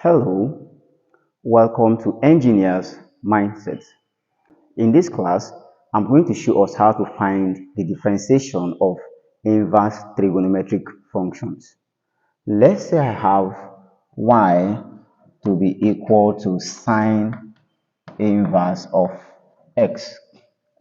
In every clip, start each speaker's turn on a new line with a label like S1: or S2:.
S1: Hello, welcome to Engineers Mindset. In this class, I'm going to show us how to find the differentiation of inverse trigonometric functions. Let's say I have y to be equal to sine inverse of x.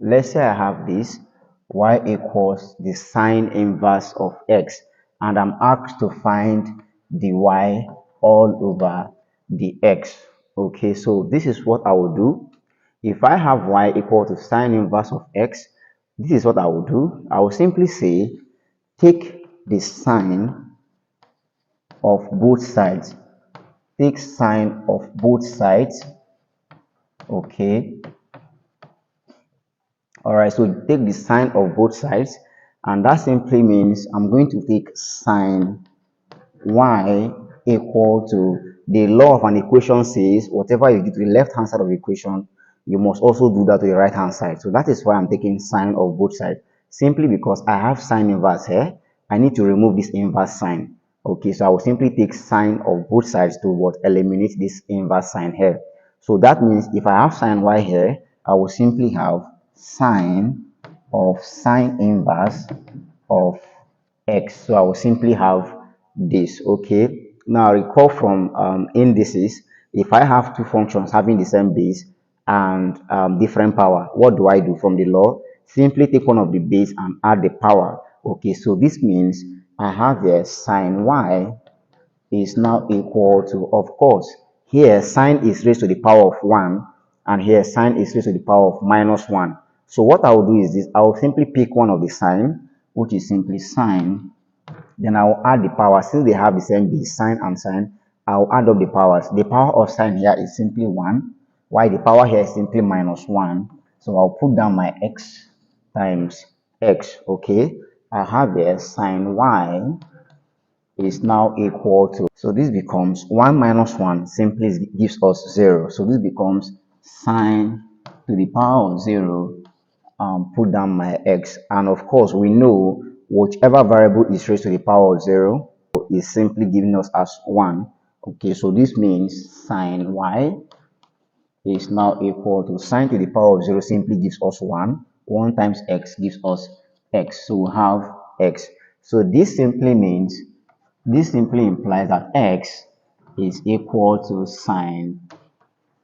S1: Let's say I have this y equals the sine inverse of x, and I'm asked to find the y all over the x. Okay, so this is what I will do. If I have y equal to sine inverse of x, this is what I will do. I will simply say take the sine of both sides. Take sine of both sides. Okay, all right, so take the sine of both sides, and that simply means I'm going to take sine y equal to the law of an equation says whatever you do to the left hand side of the equation, you must also do that to the right hand side. So that is why I'm taking sine of both sides, simply because I have sine inverse here. I need to remove this inverse sign. Okay, so I will simply take sine of both sides to what eliminate this inverse sign here. So that means if I have sine y here, I will simply have sine of sine inverse of x. So I will simply have this. Okay, now recall from indices, if I have two functions having the same base and different power, what do I do from the law? Simply take one of the base and add the power. Okay, so this means I have here sine y is now equal to, of course, here sine is raised to the power of 1, and here sine is raised to the power of minus 1. So what I will do is this: I will simply pick one of the sine, which is simply sine, then I will add the power. Since they have the same base, sine and sine, I will add up the powers. The power of sine here is simply 1, while the power here is simply minus 1. So I'll put down my x times x. Okay, I have here sine y is now equal to, so this becomes 1 minus 1 simply gives us 0. So this becomes sine to the power of 0, put down my x, and of course we know whichever variable is raised to the power of 0 is simply giving us as 1. Okay, so this means sine y is now equal to sine to the power of 0 simply gives us 1. 1 times x gives us x, so we have x. So this simply means, this simply implies that x is equal to sine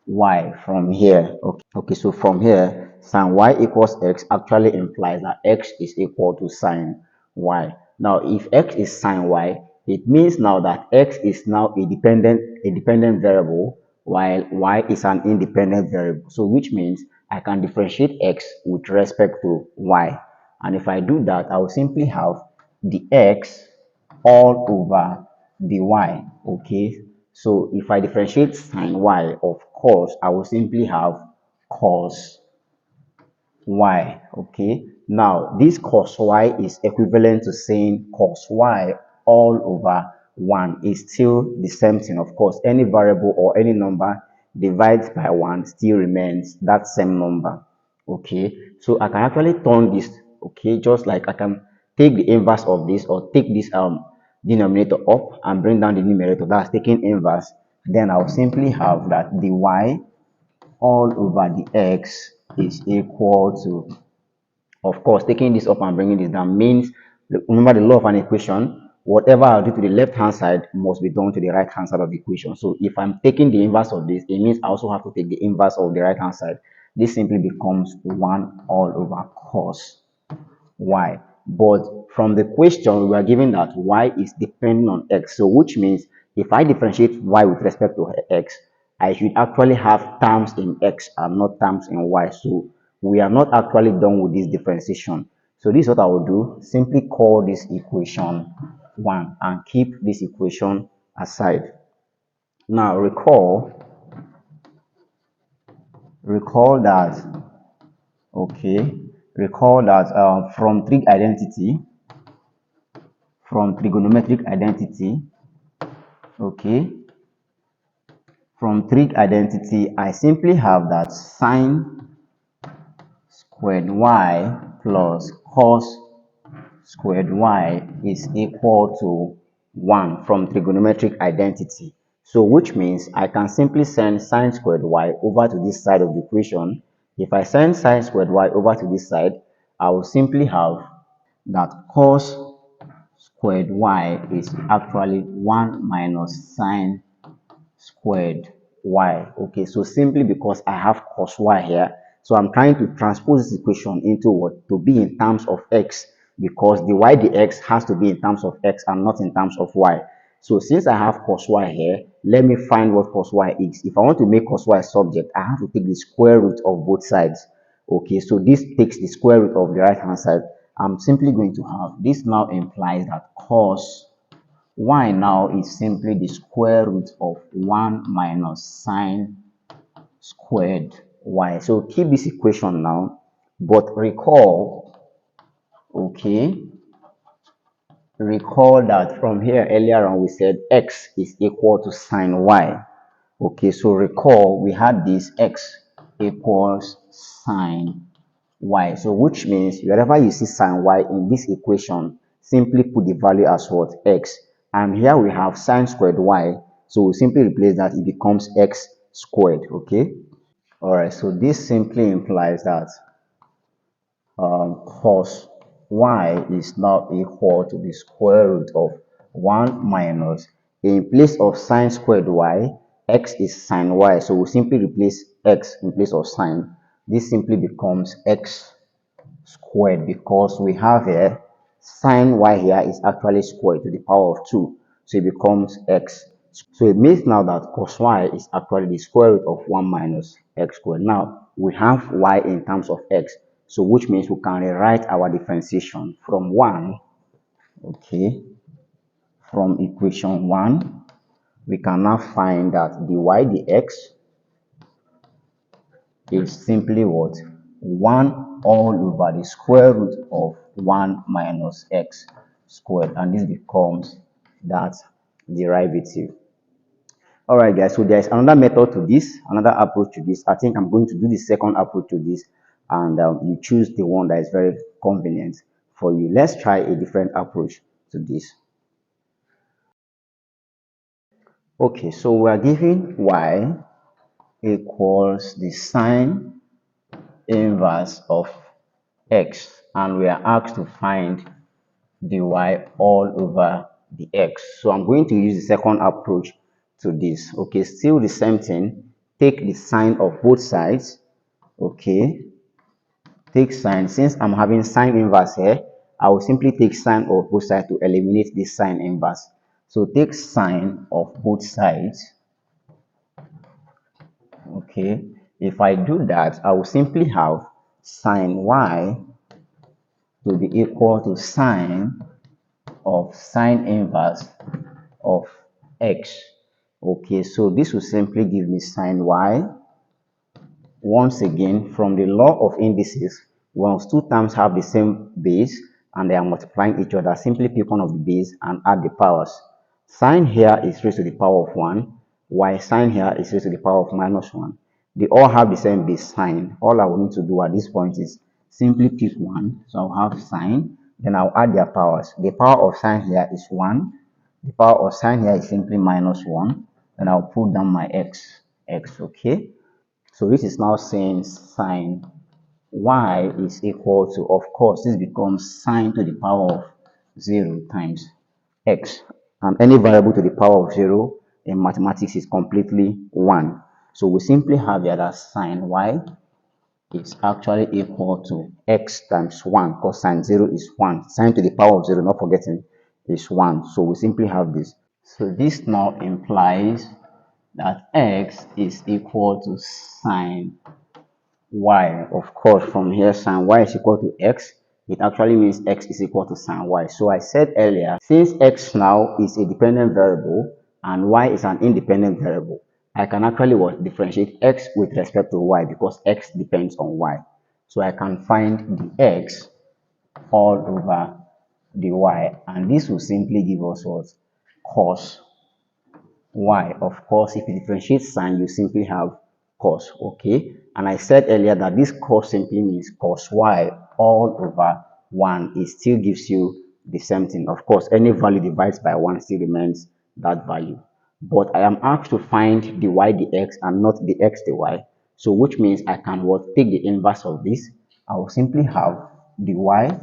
S1: y from here. Okay, so from here, sine y equals x actually implies that x is equal to sine y. Now, if x is sine y, it means now that x is now a dependent variable, while y is an independent variable. So which means I can differentiate x with respect to y. And if I do that, I will simply have the x all over the y. Okay, so if I differentiate sine y, of course I will simply have cos y. Okay, now this cos y is equivalent to saying cos y all over 1 is still the same thing. Of course, any variable or any number divides by 1 still remains that same number. Okay, so I can actually turn this, okay, just like I can take the inverse of this, or take this denominator up and bring down the numerator, that's taking inverse. Then I'll simply have that the y all over the x is equal to, of course, taking this up and bringing this down means, remember the law of an equation, whatever I do to the left hand side must be done to the right hand side of the equation. So if I'm taking the inverse of this, it means I also have to take the inverse of the right hand side. This simply becomes 1 all over cos y. But from the question, we are given that y is dependent on x. So which means if I differentiate y with respect to x, I should actually have terms in x and not terms in y. So we are not actually done with this differentiation. So this is what I will do. Simply call this equation 1 and keep this equation aside. Now recall that, okay, recall that from trigonometric identity, okay, from trig identity, I simply have that sine squared y plus cos squared y is equal to 1 from trigonometric identity. So which means I can simply send sine squared y over to this side of the equation. If I send sine squared y over to this side, I will simply have that cos squared y is actually 1 minus sine squared y. Okay, so simply because I have cos y here, so I'm trying to transpose this equation into what? To be in terms of x, because the y dx has to be in terms of x and not in terms of y. So since I have cos y here, let me find what cos y is. If I want to make cos y subject, I have to take the square root of both sides. Okay, so this takes the square root of the right hand side. I'm simply going to have, this now implies that cos y now is simply the square root of 1 minus sine squared y. So keep this equation now, but okay, recall that from here earlier on we said x is equal to sine y. Okay, so recall we had this x equals sine y. So which means wherever you see sine y in this equation, simply put the value as what? X. And here we have sine squared y. So we simply replace that, it becomes x squared. Okay. All right. So this simply implies that cos y is now equal to the square root of 1 minus, in place of sine squared y, x is sine y. So we simply replace x in place of sine. This simply becomes x squared, because we have here sine y here is actually squared to the power of 2, so it becomes x. So it means now that cos y is actually the square root of 1 minus x squared. Now we have y in terms of x, so which means we can rewrite our differentiation from 1. Okay, from equation 1 we can now find that dy dx is simply what? 1 all over the square root of 1 minus x squared, and this becomes that derivative. All right, guys, so there's another method to this, another approach to this. I think I'm going to do the second approach to this, and you choose the one that is very convenient for you. Let's try a different approach to this. Okay, so we are given y equals the sine inverse of x, and we are asked to find dy all over the x. So I'm going to use the second approach to this. Okay, still the same thing. Take the sine of both sides. Okay, take sine. Since I'm having sine inverse here, I will simply take sine of both sides to eliminate this sine inverse. So take sine of both sides. Okay, if I do that, I will simply have sine y to be equal to sine of sine inverse of x. Okay, so this will simply give me sine y. Once again, from the law of indices, once two terms have the same base and they are multiplying each other, simply pick one of the base and add the powers. Sine here is raised to the power of 1, while sine here is raised to the power of minus 1. They all have the same base, sine. All I will need to do at this point is simply pick one. So I'll have sine, then I'll add their powers. The power of sine here is 1. The power of sine here is simply minus 1. Then I'll put down my x, okay? So this is now saying sine y is equal to, of course, this becomes sine to the power of 0 times x. And any variable to the power of 0 in mathematics is completely 1. So we simply have here that sine y is actually equal to x times 1, because sine 0 is 1. Sine to the power of 0, not forgetting, is 1. So we simply have this. So this now implies that x is equal to sine y. Of course, from here, sine y is equal to x. It actually means x is equal to sine y. So I said earlier, since x now is a dependent variable and y is an independent variable, I can actually differentiate x with respect to y, because x depends on y. So I can find the x all over the y, and this will simply give us what? Cos y. Of course, if you differentiate sine, you simply have cos. Okay, and I said earlier that this cos simply means cos y all over 1. It still gives you the same thing. Of course, any value divided by 1 still remains that value. but I am asked to find the y dx and not the x dy. So which means I can what take the inverse of this. I will simply have the y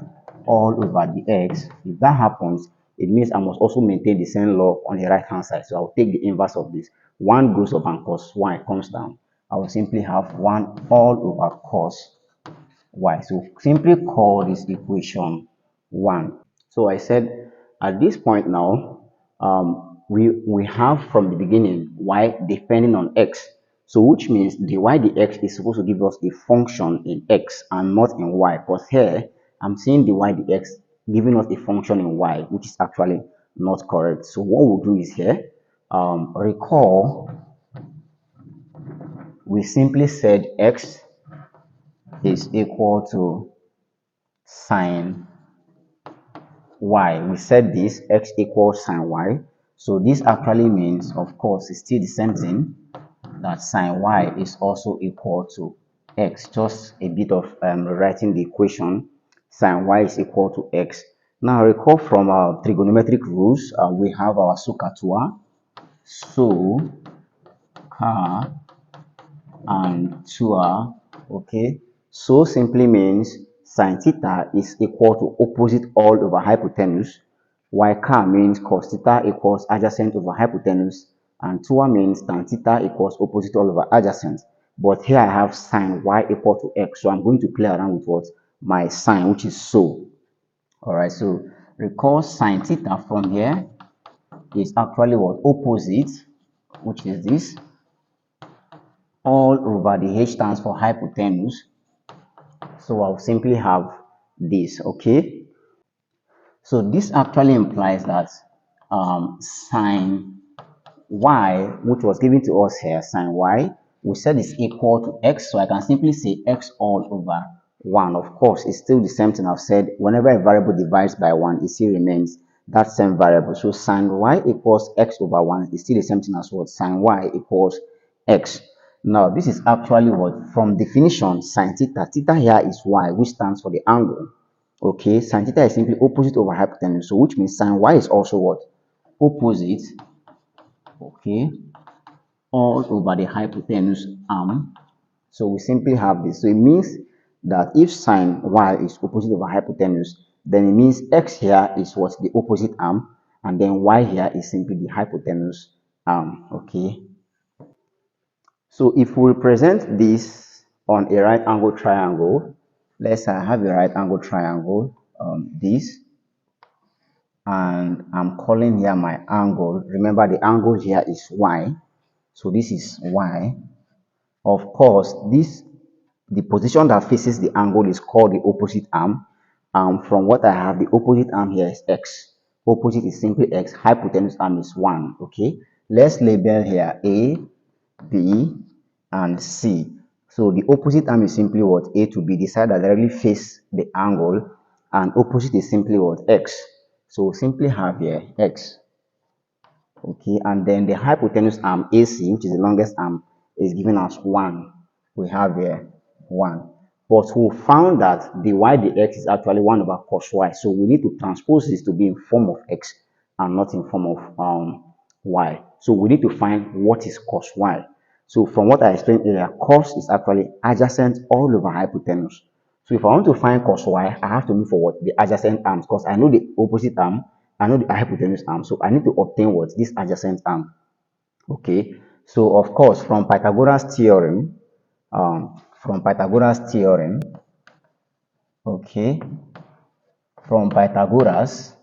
S1: all over the x. If that happens, it means I must also maintain the same law on the right hand side. So I'll take the inverse of this. 1 goes up and cos y comes down. I will simply have 1 all over cos y. So simply call this equation 1. So I said at this point now, we have from the beginning y depending on x. So which means the y dx is supposed to give us a function in x and not in y. But here, I'm seeing the y dx giving us a function in y, which is actually not correct. So what we'll do is here, recall, we simply said x is equal to sine y. We said this x equals sine y. So this actually means, of course, it's still the same thing, that sine y is also equal to x. Just a bit of rewriting the equation. Sine y is equal to x. Now recall from our trigonometric rules, we have our SOHCAHTOA, so ka and 2r, okay? So simply means sine theta is equal to opposite all over hypotenuse, while k means cos theta equals adjacent over hypotenuse, and 2r means tan theta equals opposite all over adjacent. But here I have sine y equal to x, so I'm going to play around with what? My sine, which is so. Alright, so recall sine theta from here is actually what? Opposite, which is this, all over the h stands for hypotenuse. So I'll simply have this, okay? So this actually implies that sine y, which was given to us here, sine y, we said is equal to x, so I can simply say x all over 1. Of course, it's still the same thing I've said. Whenever a variable divides by 1, it still remains that same variable. So sine y equals x over 1 is still the same thing as what? Sine y equals x. Now, this is actually what? From definition, sine theta. Theta here is y, which stands for the angle. Okay, sine theta is simply opposite over hypotenuse. So which means sine y is also what? Opposite, okay, all over the hypotenuse arm. So we simply have this. So it means that if sine y is opposite over hypotenuse, then it means x here is what? The opposite arm, and then y here is simply the hypotenuse arm. Okay. So if we represent this on a right angle triangle, let's say I have a right angle triangle, this, and I'm calling here my angle. Remember, the angle here is y. So this is y. Of course, the position that faces the angle is called the opposite arm. From what I have, the opposite arm here is x. Opposite is simply x. Hypotenuse arm is 1. Okay. Let's label here A, B, and C. So the opposite arm is simply what? A to B, the side that directly face the angle, and opposite is simply what? X. So simply have here x. Okay, and then the hypotenuse arm AC, which is the longest arm, is given as 1. We have here 1. But we found that the y dx is actually 1 over cos y. So we need to transpose this to be in form of x and not in form of y. So we need to find what is cos y. So from what I explained earlier, cos is actually adjacent all over hypotenuse. So if I want to find cos y, I have to look for what? The adjacent arms, because I know the opposite arm, I know the hypotenuse arm, so I need to obtain what? This adjacent arm. Okay, so of course, from Pythagoras theorem, from Pythagoras theorem, okay, from Pythagoras,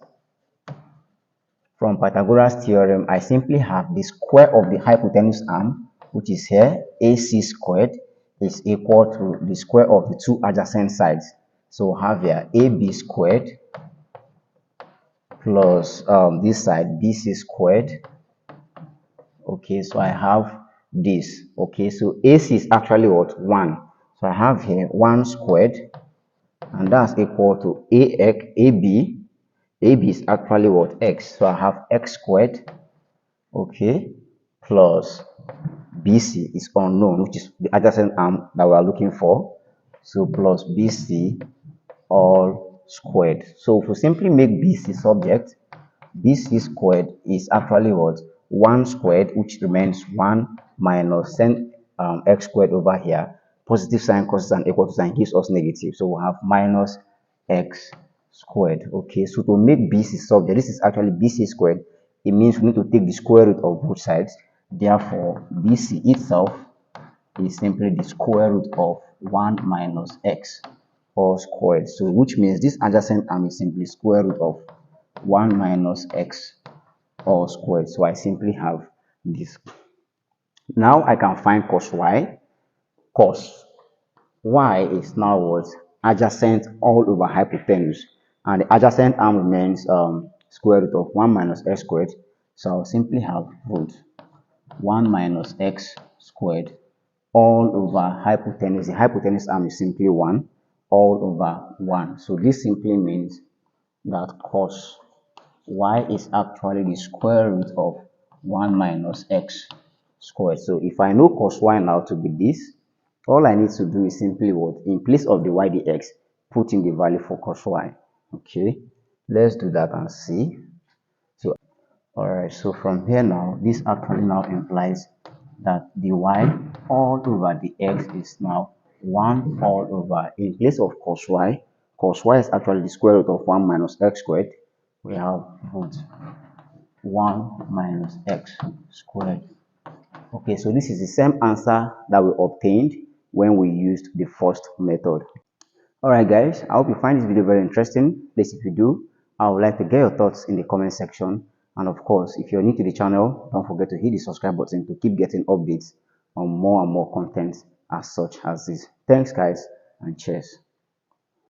S1: from Pythagoras theorem, I simply have the square of the hypotenuse arm, which is here, AC squared, is equal to the square of the two adjacent sides. So have here AB squared plus this side BC squared. Okay, so I have this. Okay, so AC is actually what? 1. So I have here 1 squared, and that's equal to AX, AB. AB is actually what? X. So I have x squared, okay, plus BC is unknown, which is the adjacent arm that we are looking for. So plus BC all squared. So if we simply make BC subject, BC squared is actually what? 1 squared, which remains 1 minus 10 x squared over here. Positive sign causes an equal to sign gives us negative. So we have minus x squared. Okay, so to make BC subject, this is actually BC squared. It means we need to take the square root of both sides. Therefore, BC itself is simply the square root of 1 minus x all squared. So which means this adjacent arm is simply square root of 1 minus x all squared. So I simply have this. Now I can find cos y. Cos y is now what? Adjacent all over hypotenuse. And the adjacent arm remains square root of 1 minus x squared. So I'll simply have root 1 minus x squared all over hypotenuse. The hypotenuse arm is simply 1 all over 1. So this simply means that cos y is actually the square root of 1 minus x squared. So if I know cos y now to be this, all I need to do is simply what? In place of the y dx, put in the value for cos y. Okay, let's do that and see. So alright, so from here now, this actually now implies that the y all over the x is now 1 all over, in place of cos y is actually the square root of 1 minus x squared. We have root 1 minus x squared. Okay, so this is the same answer that we obtained when we used the first method. Alright guys, I hope you find this video very interesting. Please, if you do, I would like to get your thoughts in the comment section. And of course, if you're new to the channel, don't forget to hit the subscribe button to keep getting updates on more and more content as such as this. Thanks guys, and cheers.